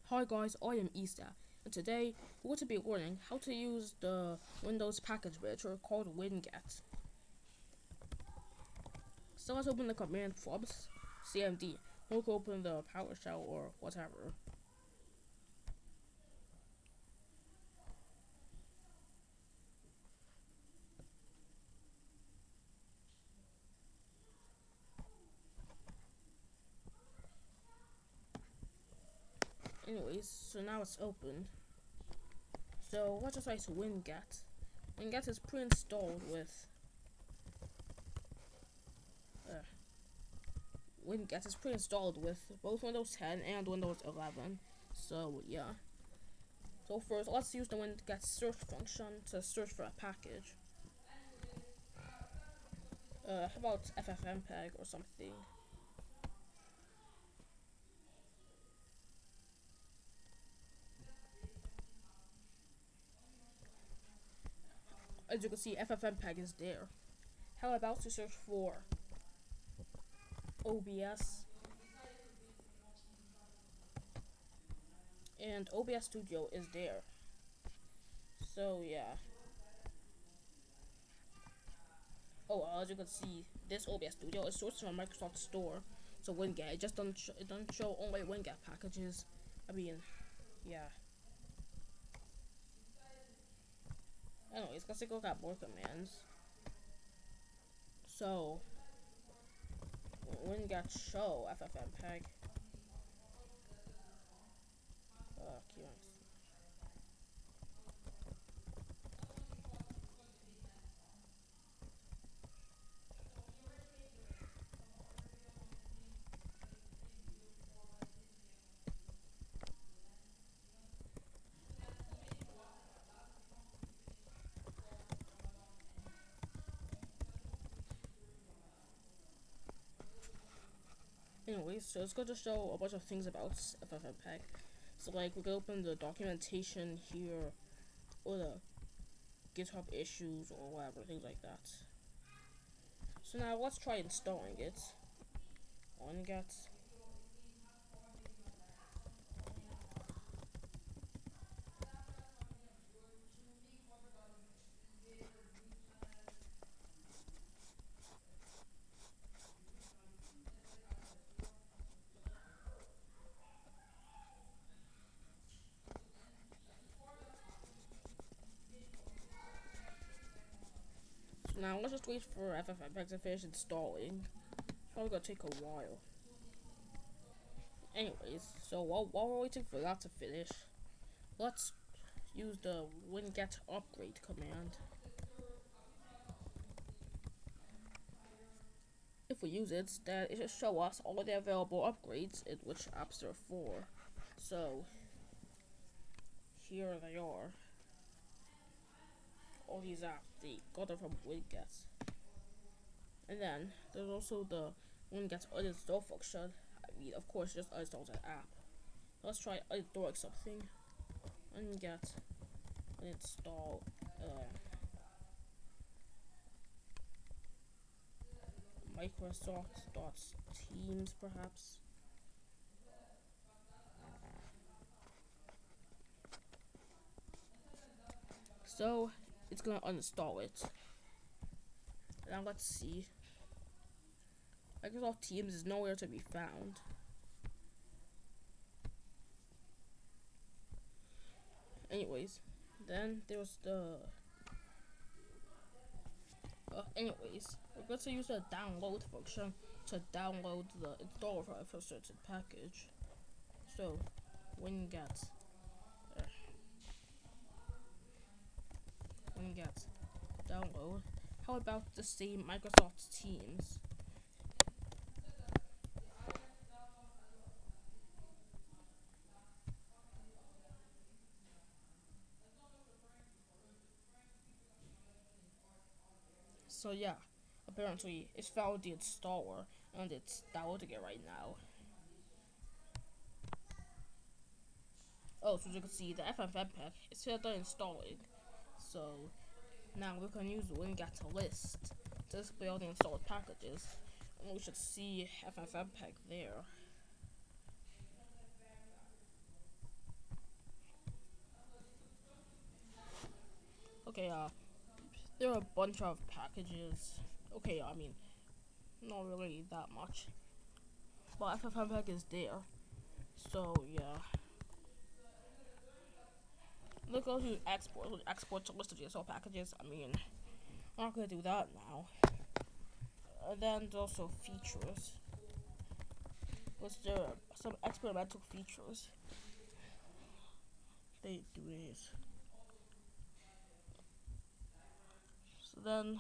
Hi guys, I am Easter, and today we're going to be learning how to use the Windows package manager called Winget. So let's open the command prompt, CMD. We'll open the PowerShell or whatever. Anyways, so now it's open. So let's just write Winget. Winget is pre-installed with uh, Winget is pre-installed with both Windows 10 and Windows 11. So yeah. So first, let's use the Winget search function to search for a package. How about FFmpeg or something? As you can see, FFmpeg is there. How about to search for OBS? And OBS Studio is there. So yeah. Oh, as you can see, this OBS Studio is sourced from Microsoft Store. So Winget, it just doesn't show only Winget packages. I mean, yeah. Anyways, let's take a look at more commands. So Winget show FFmpeg. Keywords. Anyways, so it's going to show a bunch of things about FFmpeg. So like we can open the documentation here, or the GitHub issues, or whatever, things like that. So now let's try installing it. Winget. So now let's just wait for FFmpeg to finish installing. It's probably gonna take a while. Anyways, so while we're waiting for that to finish, let's use the winget upgrade command. If we use it, then it should show us all the available upgrades in which apps there are for. So here they are. All these apps, they got them from Winget. And then there's also the Winget uninstall function. I mean, of course, just uninstall the app. Let's try uninstalling something. Winget uninstall Microsoft Teams, perhaps. So it's gonna uninstall it. Now let's see. Microsoft Teams is nowhere to be found. Anyways, then there's the. Anyways, we're going to use the download function to download the installer file for a certain package. So, Winget. Winget download. How about the same Microsoft Teams? So yeah, apparently it's found the installer and it's downloading it right now. Oh, so you can see the FFmpeg is still done installing. So now we can use Winget list to display all the installed packages, and we should see FFmpeg there. Okay, there are a bunch of packages. Okay, I mean, not really that much, but FFmpeg is there. So yeah, let's go to export. Export to list of JSL packages. I mean, I'm not gonna do that now. Then there's also features. Was there some experimental features? They do this. So then,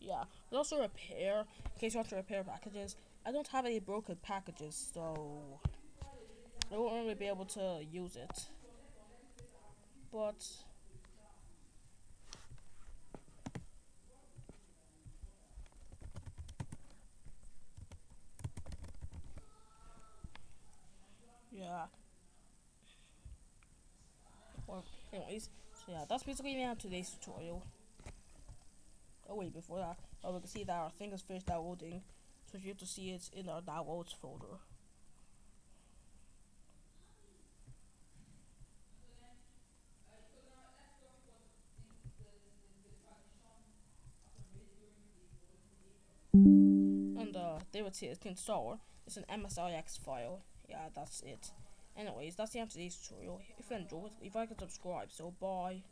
yeah. There's also repair. In case you want to repair packages, I don't have any broken packages, so I won't really be able to use it. But yeah. Well, anyways, so yeah, that's basically the end of today's tutorial. Oh wait, before that, we can see that our thing is finished downloading. So if you have to see it in our downloads folder. And they would see it to install. It's an MSIX file. Yeah, that's it. Anyways, that's the end of today's tutorial. If you enjoyed, leave a like and subscribe. So bye.